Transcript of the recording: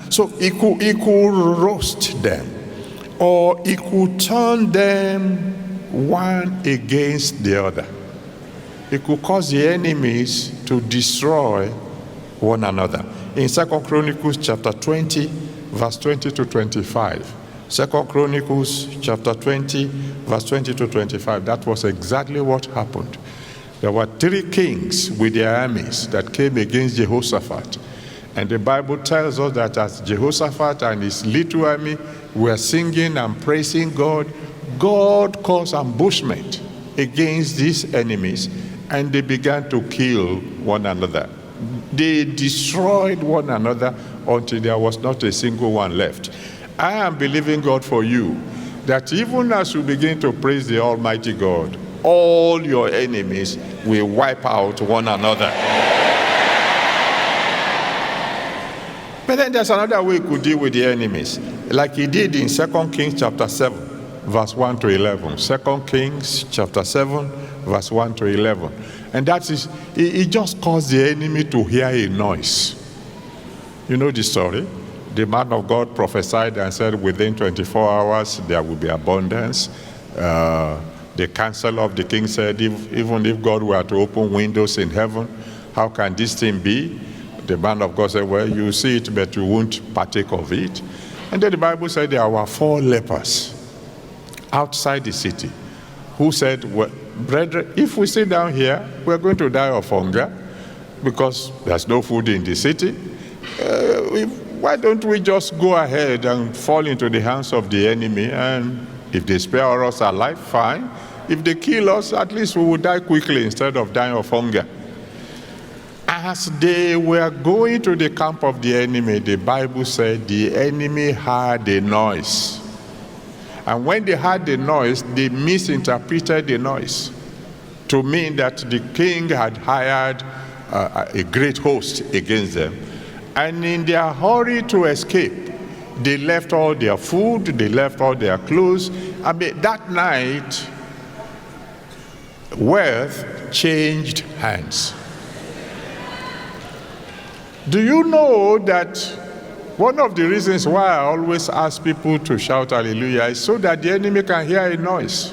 So he could roast them, or he could turn them one against the other. He could cause the enemies to destroy one another. In 2 Chronicles chapter 20, verse 20 to 25. 2 Chronicles chapter 20, verse 20 to 25. That was exactly what happened. There were 3 kings with their armies that came against Jehoshaphat. And the Bible tells us that as Jehoshaphat and his little army were singing and praising God, God caused ambushment against these enemies, and they began to kill one another. They destroyed one another until there was not a single one left. I am believing God for you, that even as you begin to praise the Almighty God, all your enemies will wipe out one another. But then there's another way you could deal with the enemies, like he did in 2 Kings chapter 7, verse 1 to 11. 2 Kings chapter 7, verse 1 to 11. And that is, he just caused the enemy to hear a noise. You know the story? The man of God prophesied and said within 24 hours there will be abundance. The counselor of the king said, even if God were to open windows in heaven, how can this thing be? The man of God said, well, you see it, but you won't partake of it. And then the Bible said there were 4 lepers outside the city who said, well, brethren, if we sit down here, we're going to die of hunger because there's no food in the city. Why don't we just go ahead and fall into the hands of the enemy, and if they spare us alive, fine. If they kill us, at least we will die quickly instead of dying of hunger. As they were going to the camp of the enemy, the Bible said the enemy heard a noise. And when they heard the noise, they misinterpreted the noise to mean that the king had hired a great host against them. And in their hurry to escape, they left all their food, they left all their clothes. I mean, that night, wealth changed hands. Do you know that one of the reasons why I always ask people to shout hallelujah is so that the enemy can hear a noise?